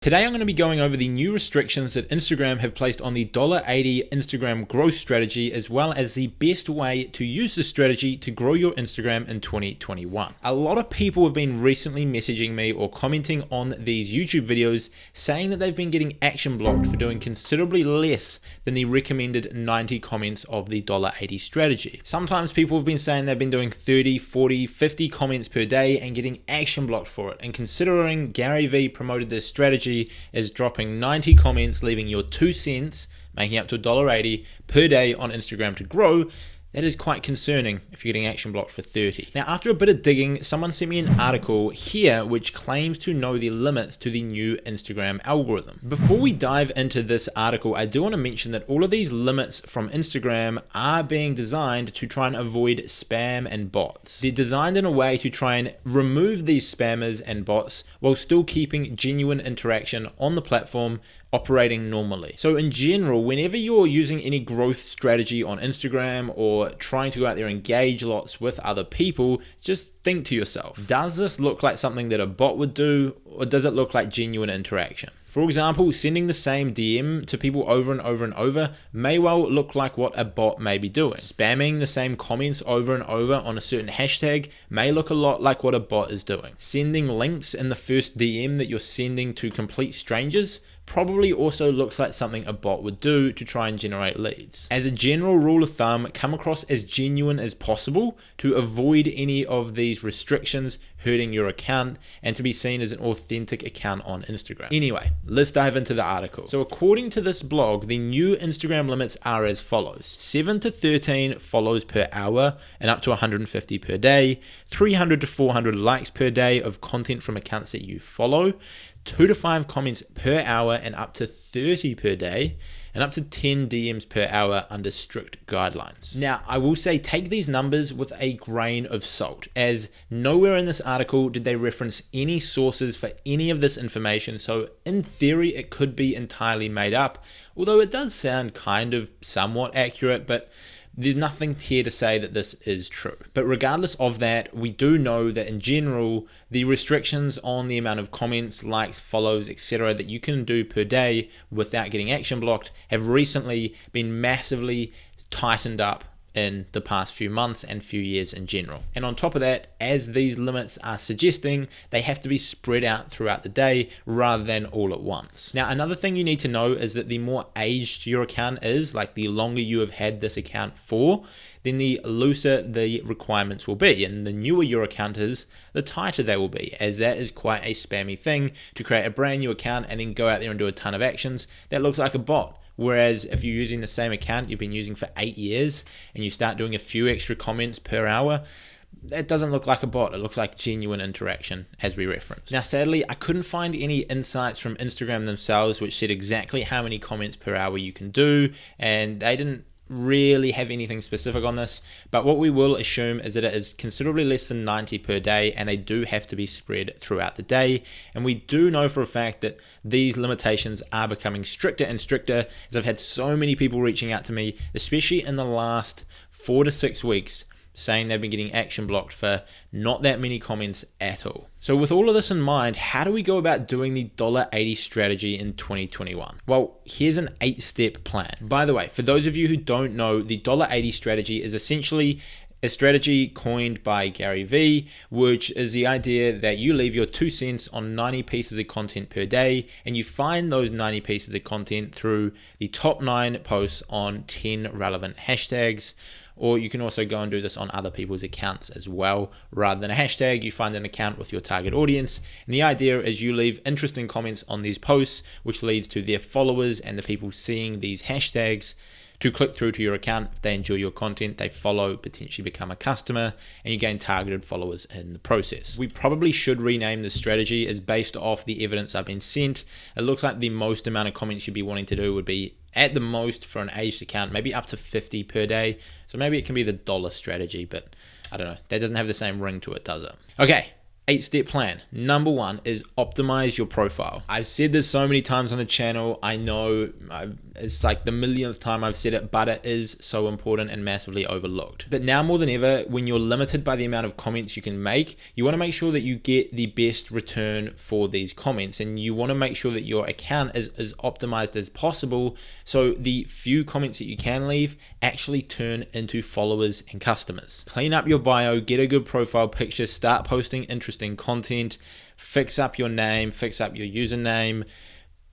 Today I'm going to be going over the new restrictions that Instagram have placed on the $80 Instagram growth strategy, as well as the best way to use this strategy to grow your Instagram in 2021. A lot of people have been recently messaging me or commenting on these YouTube videos saying that they've been getting action blocked for doing considerably less than the recommended 90 comments of the $80 strategy. Sometimes people have been saying they've been doing 30, 40, 50 comments per day and getting action blocked for it. And considering Gary Vee promoted this strategy is dropping 90 comments, leaving your 2 cents, making up to $1.80 per day on Instagram to grow, that is quite concerning if you're getting action blocked for 30. Now, after a bit of digging, someone sent me an article here which claims to know the limits to the new Instagram algorithm. Before we dive into this article, I do want to mention that all of these limits from Instagram are being designed to try and avoid spam and bots. They're designed in a way to try and remove these spammers and bots while still keeping genuine interaction on the platform operating normally. So in general, whenever you're using any growth strategy on Instagram or trying to go out there and engage lots with other people, just think to yourself, does this look like something that a bot would do, or does it look like genuine interaction? For example, sending the same DM to people over and over and over may well look like what a bot may be doing. Spamming the same comments over and over on a certain hashtag may look a lot like what a bot is doing. Sending links in the first DM that you're sending to complete strangers probably also looks like something a bot would do to try and generate leads. As a general rule of thumb, come across as genuine as possible to avoid any of these restrictions hurting your account and to be seen as an authentic account on Instagram. Anyway, let's dive into the article. So according to this blog, the new Instagram limits are as follows: 7 to 13 follows per hour and up to 150 per day, 300 to 400 likes per day of content from accounts that you follow, 2 to 5 comments per hour and up to 30 per day, and up to 10 DMs per hour under strict guidelines. Now, I will say take these numbers with a grain of salt, as nowhere in this article did they reference any sources for any of this information, so in theory it could be entirely made up, although it does sound kind of somewhat accurate, but there's nothing here to say that this is true. But regardless of that, we do know that in general, the restrictions on the amount of comments, likes, follows, etc. that you can do per day without getting action blocked have recently been massively tightened up in the past few months and few years in general. And on top of that, as these limits are suggesting, they have to be spread out throughout the day rather than all at once. Now, another thing you need to know is that the more aged your account is, like the longer you have had this account for, then the looser the requirements will be. And the newer your account is, the tighter they will be, as that is quite a spammy thing to create a brand new account and then go out there and do a ton of actions. That looks like a bot. Whereas if you're using the same account you've been using for 8 years and you start doing a few extra comments per hour, that doesn't look like a bot. It looks like genuine interaction, as we referenced. Now, sadly, I couldn't find any insights from Instagram themselves which said exactly how many comments per hour you can do, and they didn't really have anything specific on this, but what we will assume is that it is considerably less than 90 per day, and they do have to be spread throughout the day. And we do know for a fact that these limitations are becoming stricter and stricter, as I've had so many people reaching out to me, especially in the last 4 to 6 weeks, saying they've been getting action blocked for not that many comments at all. So with all of this in mind, how do we go about doing the $80 strategy in 2021? Well, here's an 8-step plan. By the way, for those of you who don't know, the $80 strategy is essentially a strategy coined by Gary Vee, which is the idea that you leave your 2 cents on 90 pieces of content per day, and you find those 90 pieces of content through the top 9 posts on 10 relevant hashtags. Or you can also go and do this on other people's accounts as well. Rather than a hashtag, you find an account with your target audience. And the idea is you leave interesting comments on these posts, which leads to their followers and the people seeing these hashtags to click through to your account. If they enjoy your content, they follow, potentially become a customer, and you gain targeted followers in the process. We probably should rename this strategy as based off the evidence I've been sent. It looks like the most amount of comments you'd be wanting to do would be at the most for an aged account, maybe up to 50 per day. So maybe it can be the $1 strategy, but I don't know. That doesn't have the same ring to it, does it? Okay. 8-step plan. Number 1 is optimize your profile. I've said this so many times on the channel. I know it's like the millionth time I've said it, but it is so important and massively overlooked. But now more than ever, when you're limited by the amount of comments you can make, you want to make sure that you get the best return for these comments, and you want to make sure that your account is as optimized as possible, so the few comments that you can leave actually turn into followers and customers. Clean up your bio, get a good profile picture, start posting interesting content, fix up your name, fix up your username,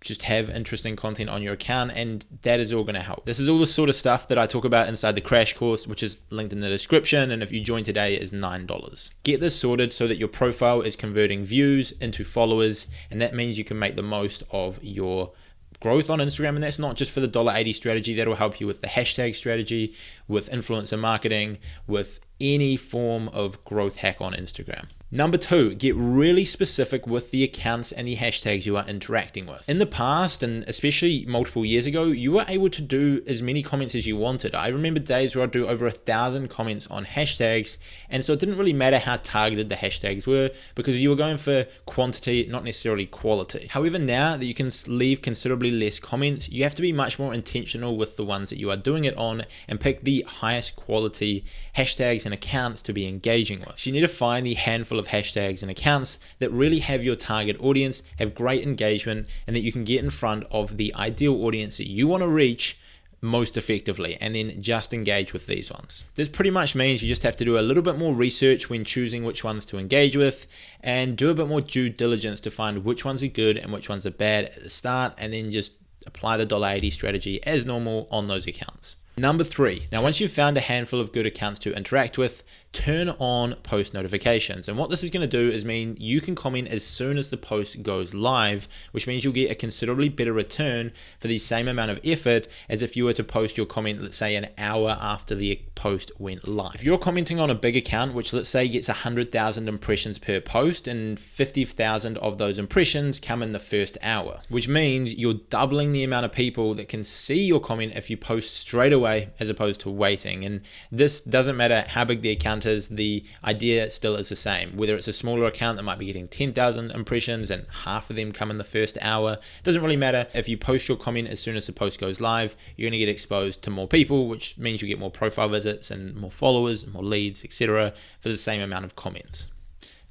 just have interesting content on your account, and that is all going to help. This is all the sort of stuff that I talk about inside the crash course, which is linked in the description, and if you join today, it is $9. Get this sorted so that your profile is converting views into followers, and that means you can make the most of your growth on Instagram. And that's not just for the $80 strategy. That'll help you with the hashtag strategy, with influencer marketing, with any form of growth hack on Instagram. Number 2, get really specific with the accounts and the hashtags you are interacting with. In the past, and especially multiple years ago, you were able to do as many comments as you wanted. I remember days where I'd do over 1,000 comments on hashtags, and so it didn't really matter how targeted the hashtags were because you were going for quantity, not necessarily quality. However, now that you can leave considerably less comments, you have to be much more intentional with the ones that you are doing it on and pick the highest quality hashtags and accounts to be engaging with. So you need to find the handful of hashtags and accounts that really have your target audience, have great engagement, and that you can get in front of the ideal audience that you want to reach most effectively, and then just engage with these ones. This pretty much means you just have to do a little bit more research when choosing which ones to engage with, and do a bit more due diligence to find which ones are good and which ones are bad at the start, and then just apply the $80 strategy as normal on those accounts. Number 3, now once you've found a handful of good accounts to interact with, turn on post notifications. And what this is going to do is mean you can comment as soon as the post goes live, which means you'll get a considerably better return for the same amount of effort as if you were to post your comment, let's say an hour after the post went live. If you're commenting on a big account, which let's say gets 100,000 impressions per post, and 50,000 of those impressions come in the first hour, which means you're doubling the amount of people that can see your comment if you post straight away as opposed to waiting. And this doesn't matter how big the account is, the idea still is the same. Whether it's a smaller account that might be getting 10,000 impressions and half of them come in the first hour, doesn't really matter. If you post your comment as soon as the post goes live, you're going to get exposed to more people, which means you get more profile visits and more followers, more leads, etc. for the same amount of comments.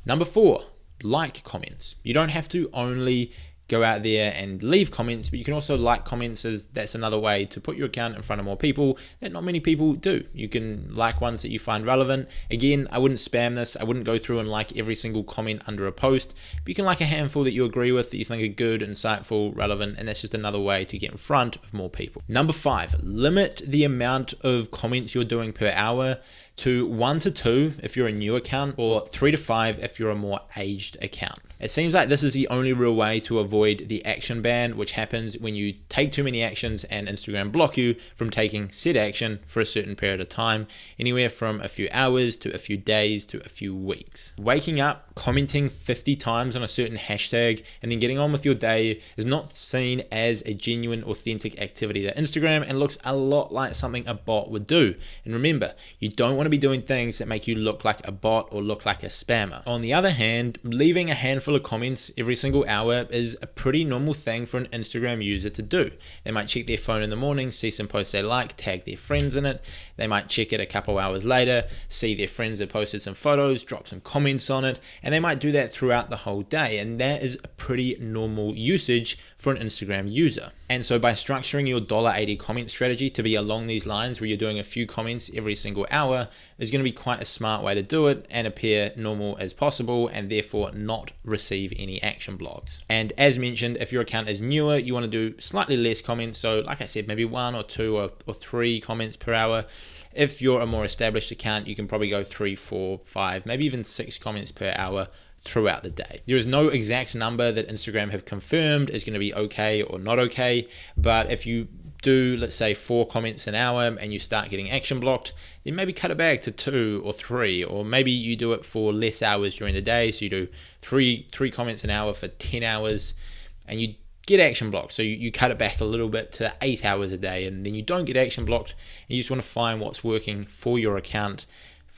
Number 4, like comments. You don't have to only go out there and leave comments, but you can also like comments, as that's another way to put your account in front of more people that not many people do. You can like ones that you find relevant. Again, I wouldn't spam this. I wouldn't go through and like every single comment under a post, but you can like a handful that you agree with, that you think are good, insightful, relevant, and that's just another way to get in front of more people. Number 5, limit the amount of comments you're doing per hour to 1 to 2 if you're a new account, or 3 to 5 if you're a more aged account. It seems like this is the only real way to avoid the action ban, which happens when you take too many actions and Instagram block you from taking said action for a certain period of time, anywhere from a few hours to a few days to a few weeks. Waking up, commenting 50 times on a certain hashtag, and then getting on with your day is not seen as a genuine, authentic activity to Instagram, and looks a lot like something a bot would do. And remember, you don't want to be doing things that make you look like a bot or look like a spammer. On the other hand, leaving a handful of comments every single hour is a pretty normal thing for an Instagram user to do. They might check their phone in the morning, see some posts they like, tag their friends in it. They might check it a couple hours later, see their friends have posted some photos, drop some comments on it, and they might do that throughout the whole day. And that is a pretty normal usage for an Instagram user. And so by structuring your $80 comment strategy to be along these lines, where you're doing a few comments every single hour, is going to be quite a smart way to do it and appear normal as possible, and therefore not receive any action blogs. And as mentioned, if your account is newer, you want to do slightly less comments. So like I said, maybe 1 or 2 or 3 comments per hour. If you're a more established account, you can probably go 3, 4, 5, maybe even 6 comments per hour throughout the day. There is no exact number that Instagram have confirmed is going to be okay or not okay, but if you do, let's say, 4 comments an hour and you start getting action blocked, then maybe cut it back to 2 or 3, or maybe you do it for less hours during the day. So you do three comments an hour for 10 hours and you get action blocked. So you cut it back a little bit to 8 hours a day, and then you don't get action blocked, and you just want to find what's working for your account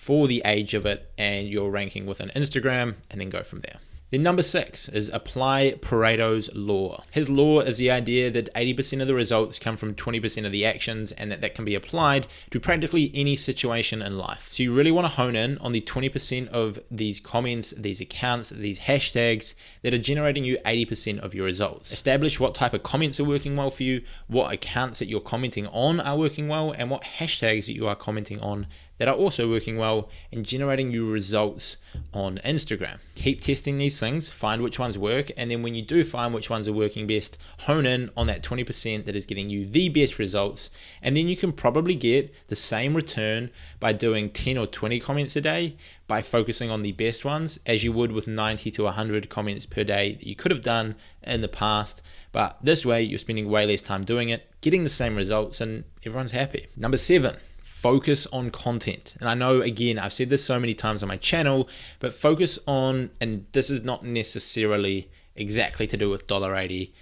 for the age of it and your ranking within Instagram, and then go from there. Then number 6 is apply Pareto's Law. His law is the idea that 80% of the results come from 20% of the actions, and that can be applied to practically any situation in life. So you really want to hone in on the 20% of these comments, these accounts, these hashtags that are generating you 80% of your results. Establish what type of comments are working well for you, what accounts that you're commenting on are working well, and what hashtags that you are commenting on that are also working well and generating you results on Instagram. Keep testing these things, find which ones work, and then when you do find which ones are working best, hone in on that 20% that is getting you the best results, and then you can probably get the same return by doing 10 or 20 comments a day by focusing on the best ones as you would with 90 to 100 comments per day that you could have done in the past. But this way you're spending way less time doing it, getting the same results, and everyone's happy. Number 7. Focus on content. And I know, again, I've said this so many times on my channel, but focus on, and this is not necessarily exactly to do with $80,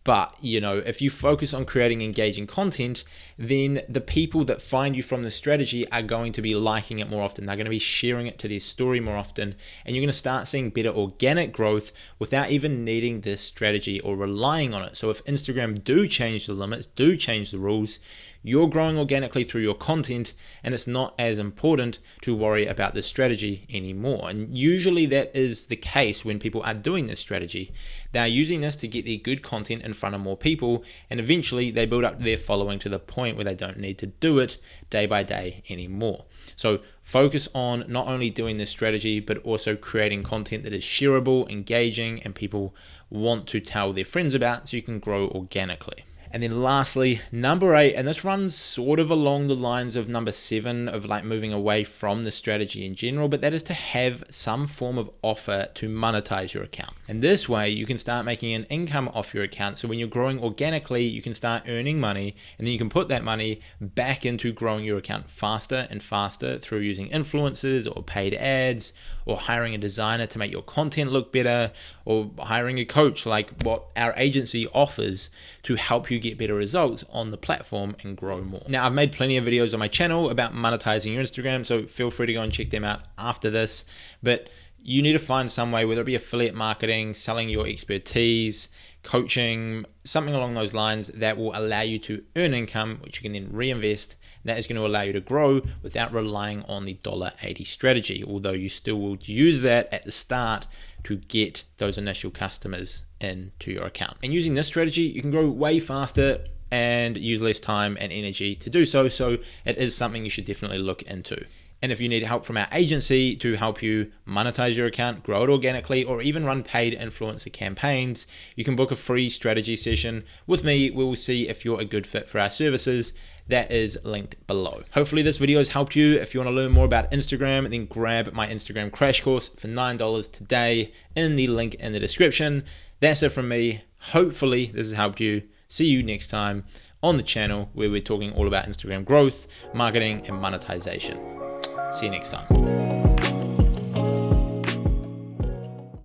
but if you focus on creating engaging content, then the people that find you from the strategy are going to be liking it more often. They're going to be sharing it to their story more often, and you're going to start seeing better organic growth without even needing this strategy or relying on it. So if Instagram do change the limits, do change the rules, you're growing organically through your content, and it's not as important to worry about this strategy anymore. And usually that is the case when people are doing this strategy. They're using this to get their good content in front of more people, and eventually they build up their following to the point where they don't need to do it day by day anymore. So focus on not only doing this strategy, but also creating content that is shareable, engaging, and people want to tell their friends about, so you can grow organically. And then lastly, number 8, and this runs sort of along the lines of number 7 of like moving away from the strategy in general, but that is to have some form of offer to monetize your account. And this way you can start making an income off your account. So when you're growing organically, you can start earning money, and then you can put that money back into growing your account faster and faster through using influencers or paid ads, or hiring a designer to make your content look better, or hiring a coach like what our agency offers to help you get better results on the platform and grow more. Now, I've made plenty of videos on my channel about monetizing your Instagram, so feel free to go and check them out after this. But you need to find some way, whether it be affiliate marketing, selling your expertise, coaching, something along those lines that will allow you to earn income, which you can then reinvest. That is going to allow you to grow without relying on the $80 strategy, although you still will use that at the start to get those initial customers into your account. And using this strategy, you can grow way faster and use less time and energy to do so. So it is something you should definitely look into. And if you need help from our agency to help you monetize your account, grow it organically, or even run paid influencer campaigns, you can book a free strategy session with me. We will see if you're a good fit for our services. That is linked below. Hopefully this video has helped you. If you want to learn more about Instagram, then grab my Instagram crash course for $9 today in the link in the description. That's it from me. Hopefully this has helped you. See you next time on the channel, where we're talking all about Instagram growth, marketing, and monetization. See you next time.